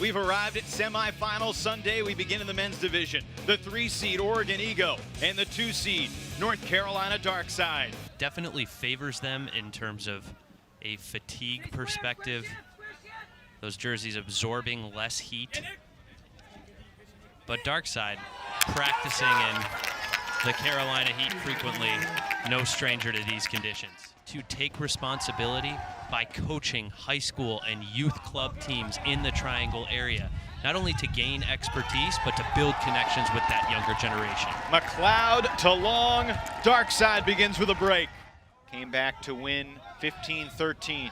We've arrived at semifinal Sunday. We begin in the men's division. The 3-seed Oregon Ego and the 2-seed North Carolina Darkside. Definitely favors them in terms of a fatigue perspective. Those jerseys absorbing less heat. But Darkside practicing in the Carolina heat frequently, no stranger to these conditions. To take responsibility by coaching high school and youth club teams in the Triangle area, not only to gain expertise, but to build connections with that younger generation. McLeod to Long. Darkside begins with a break. Came back to win 15-13.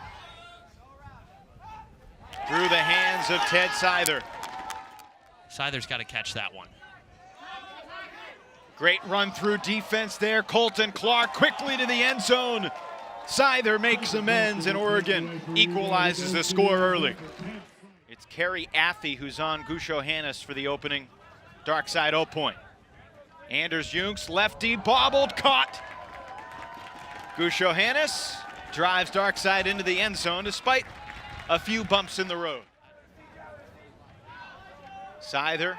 Through the hands of Ted Seither. Seither's got to catch that one. Great run through defense there. Colton Clark quickly to the end zone. Seither makes amends, and Oregon equalizes the score early. It's Kerry Athey who's on Gusho Hannes for the opening Darkside 0 point. Anders Junks, lefty, bobbled, caught. Gusho Hannes drives Darkside into the end zone despite a few bumps in the road. Seither,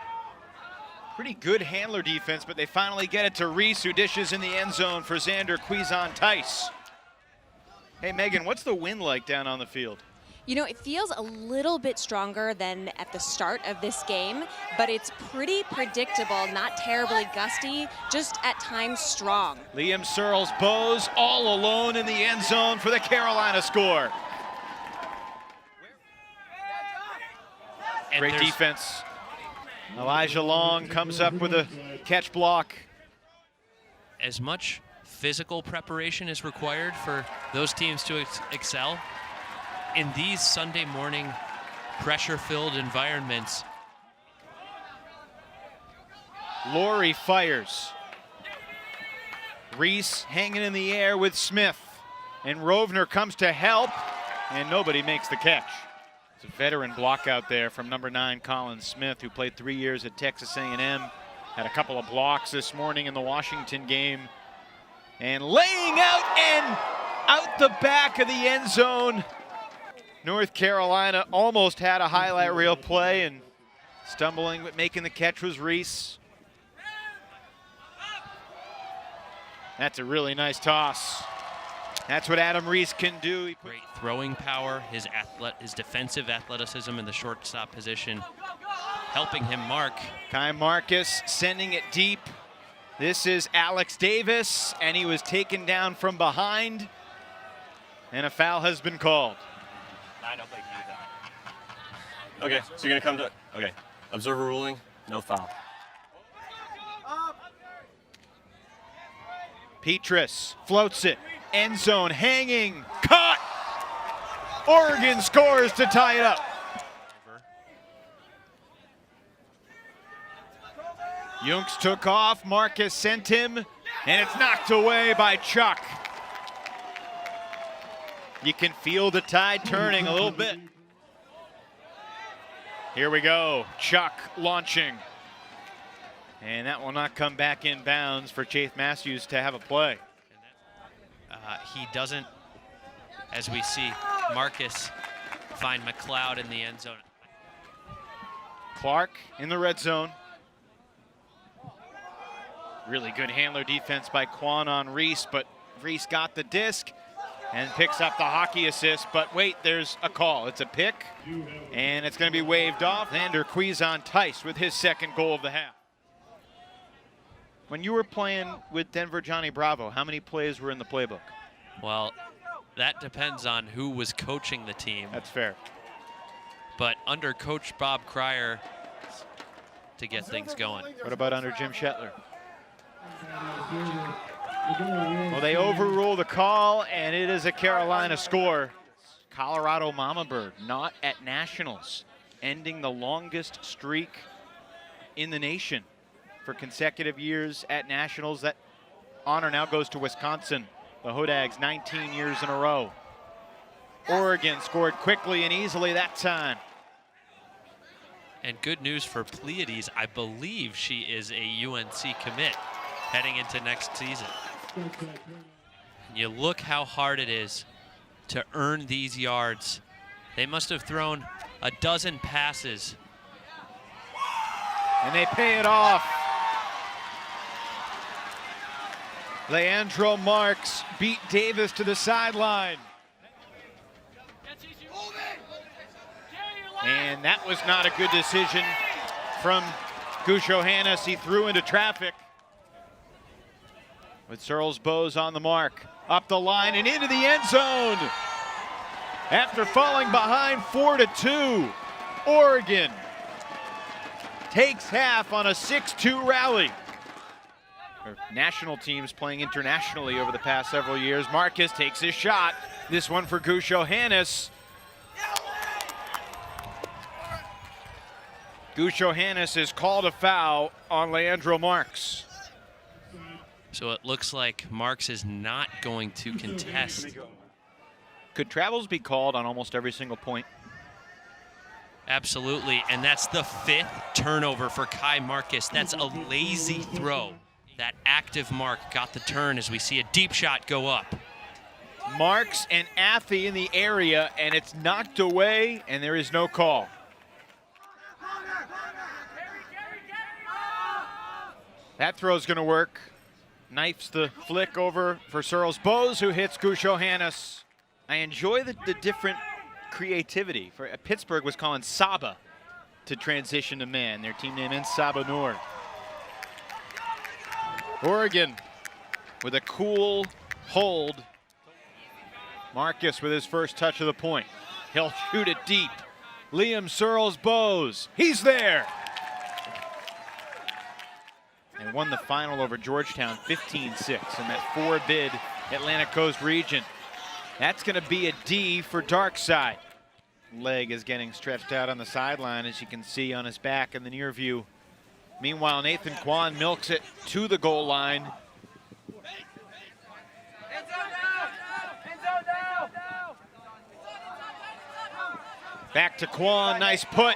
pretty good handler defense, but they finally get it to Reese, who dishes in the end zone for Xander Quizon-Tice. Hey, Megan, what's the wind like down on the field? You know, it feels a little bit stronger than at the start of this game, but it's pretty predictable, not terribly gusty, just at times strong. Liam Searles Bose all alone in the end zone for the Carolina score. And Great defense. Elijah Long comes up with a catch block. As much physical preparation is required for those teams to excel in these Sunday morning pressure-filled environments. Laurie fires. Reese hanging in the air with Smith. And Rovner comes to help, and nobody makes the catch. It's a veteran block out there from number 9, Colin Smith, who played 3 years at Texas A&M. Had a couple of blocks this morning in the Washington game. And laying out and out the back of the end zone. North Carolina almost had a highlight reel play, and stumbling but making the catch was Reese. That's a really nice toss. That's what Adam Reese can do. Great throwing power, his defensive athleticism in the shortstop position, helping him mark. Kai Marcus sending it deep. This is Alex Davis, and he was taken down from behind, and a foul has been called. I don't think he did that. Okay, so you're gonna come to, okay. Observer ruling, no foul. Petrus floats it, end zone hanging, caught! Oregon scores to tie it up. Junks took off, Marcus sent him, and it's knocked away by Chuck. You can feel the tide turning a little bit. Here we go, Chuck launching. And that will not come back in bounds for Chase Matthews to have a play. He doesn't, as we see Marcus find McLeod in the end zone. Clark in the red zone. Really good handler defense by Quan on Reese, but Reese got the disc and picks up the hockey assist. But wait, there's a call. It's a pick, and it's going to be waved off. Xander Quizon-Tice with his second goal of the half. When you were playing with Denver Johnny Bravo, how many plays were in the playbook? Well, that depends on who was coaching the team. That's fair. But under Coach Bob Cryer to get things going. What about under Jim Shetler? Well, they overrule the call, and it is a Carolina score. Colorado Mama Bird not at Nationals, ending the longest streak in the nation for consecutive years at Nationals. That honor now goes to Wisconsin. The Hodags 19 years in a row. Oregon scored quickly and easily that time. And good news for Pleiades, I believe she is a UNC commit heading into next season. And you look how hard it is to earn these yards They must have thrown a dozen passes. And they pay it off. Leandro Marks beat Davis to the sideline. And that was not a good decision from Gushohannes. He threw into traffic. With Searles Bowes on the mark. Up the line and into the end zone. After falling behind 4-2, Oregon takes half on a 6-2 rally. National teams playing internationally over the past several years. Marcus takes his shot. This one for Gushohannes. Gushohannes has called a foul on Leandro Marks. So it looks like Marks is not going to contest. Could travels be called on almost every single point? Absolutely, and that's the 5th turnover for Kai Marcus. That's a lazy throw. That active mark got the turn as we see a deep shot go up. Marks and Affey in the area, and it's knocked away, and there is no call. That throw's gonna work. Knifes the flick over for Searles Bowes, who hits Gushohannes. I enjoy the different creativity. Pittsburgh was calling Saba to transition to man. Their team name is Saba Nord. Oregon with a cool hold. Marcus with his first touch of the point. He'll shoot it deep. Liam Searles Bowes, he's there. And won the final over Georgetown 15-6 in that 4-bid Atlantic Coast region. That's going to be a D for Darkside. Leg is getting stretched out on the sideline, as you can see on his back in the near view. Meanwhile, Nathan Kwan milks it to the goal line. Back to Kwan, nice put.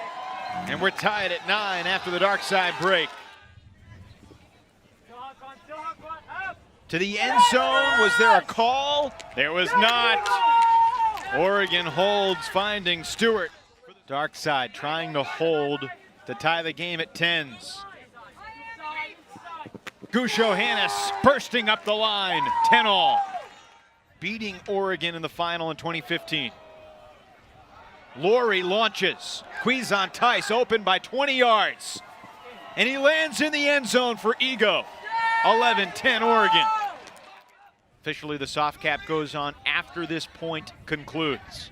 And we're tied at 9 after the Darkside break. To the end zone, was there a call? There was not. Oregon holds, finding Stewart. Darkside trying to hold to tie the game at 10s. Gushohannes bursting up the line, 10-all. Beating Oregon in the final in 2015. Laurie launches. Quizon Tice open by 20 yards. And he lands in the end zone for Ego. 11-10 Oregon. Officially, the soft cap goes on after this point concludes.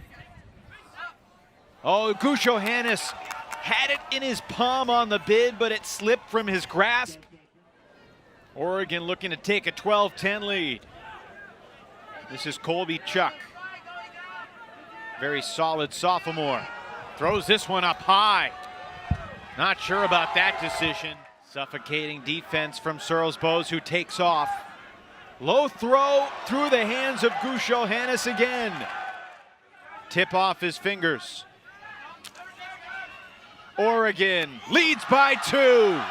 Oh, Gushohannes had it in his palm on the bid, but it slipped from his grasp. Oregon looking to take a 12-10 lead. This is Colby Chuck. Very solid sophomore. Throws this one up high. Not sure about that decision. Suffocating defense from Searles Bowes, who takes off. Low throw through the hands of Gushohannes again. Tip off his fingers. Oregon leads by 2.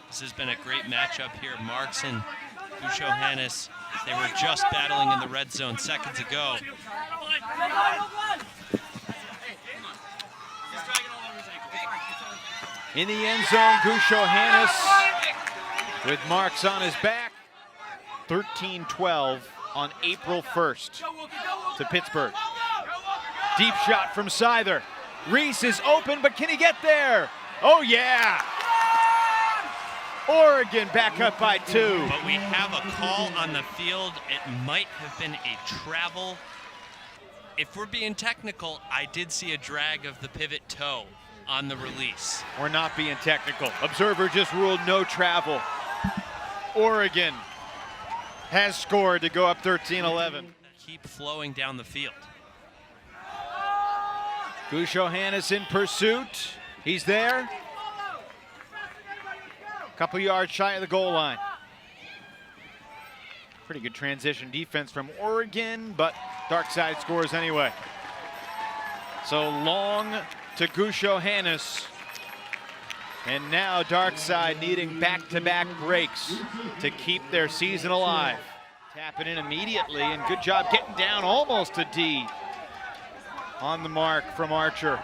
This has been a great matchup here. Marks and Gushohannes, they were just battling in the red zone seconds ago. In the end zone, Gushohannes with Marks on his back. 13-12 on April 1st to Pittsburgh. Deep shot from Seither. Reese is open, but can he get there? Oh yeah! Oregon back up by 2. But we have a call on the field. It might have been a travel. If we're being technical, I did see a drag of the pivot toe on the release. We're not being technical. Observer just ruled no travel. Oregon has scored to go up 13-11. Keep flowing down the field. Gushohannes in pursuit. He's there. Couple yards shy of the goal line. Pretty good transition defense from Oregon, but Darkside scores anyway. So long to Gushohannes. And now Darkside needing back-to-back breaks to keep their season alive. Tapping in immediately, and good job getting down almost to D. On the mark from Archer.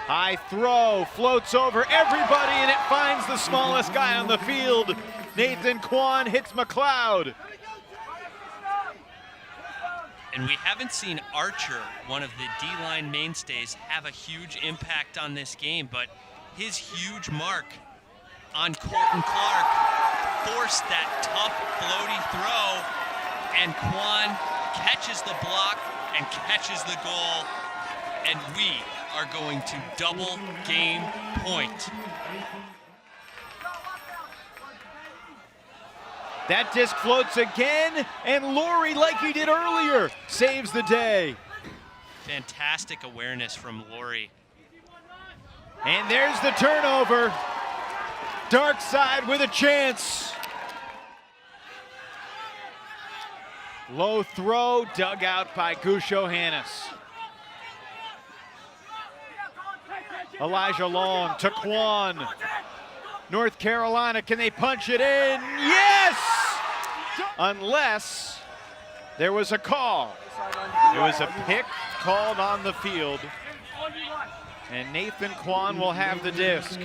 High throw, floats over everybody, and it finds the smallest guy on the field. Nathan Kwan hits McLeod. And we haven't seen Archer, one of the D-line mainstays, have a huge impact on this game, but his huge mark on Colton Clark forced that tough, floaty throw, and Kwan catches the block and catches the goal, and we are going to double game point. That disc floats again, and Laurie, like he did earlier, saves the day. Fantastic awareness from Laurie. And there's the turnover. Darkside with a chance. Low throw, dug out by Gusho Hannes. Elijah Long to Kwan. North Carolina, can they punch it in? Yes! Unless there was a call. There was a pick called on the field. And Nathan Kwan will have the disc.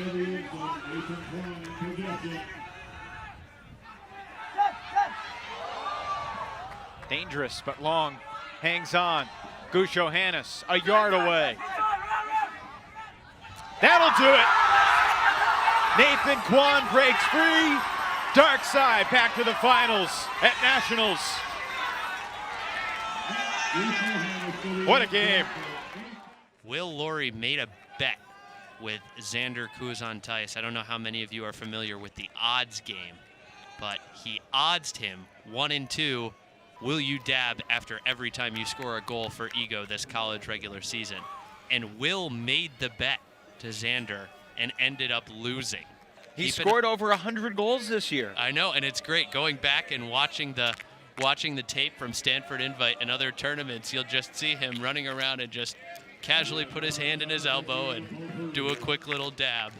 Dangerous, but Long hangs on. Gusho Hannes, a yard away. That'll do it. Nathan Kwan breaks free. Darkside back to the finals at Nationals. What a game. Will Laurie made a bet with Xander Kuzan-Tice. I don't know how many of you are familiar with the odds game, but he oddsed him 1 and 2. Will you dab after every time you score a goal for Ego this college regular season? And Will made the bet to Xander and ended up losing. He scored over 100 goals this year. I know, and it's great going back and watching the tape from Stanford Invite and other tournaments. You'll just see him running around and just casually put his hand in his elbow and do a quick little dab.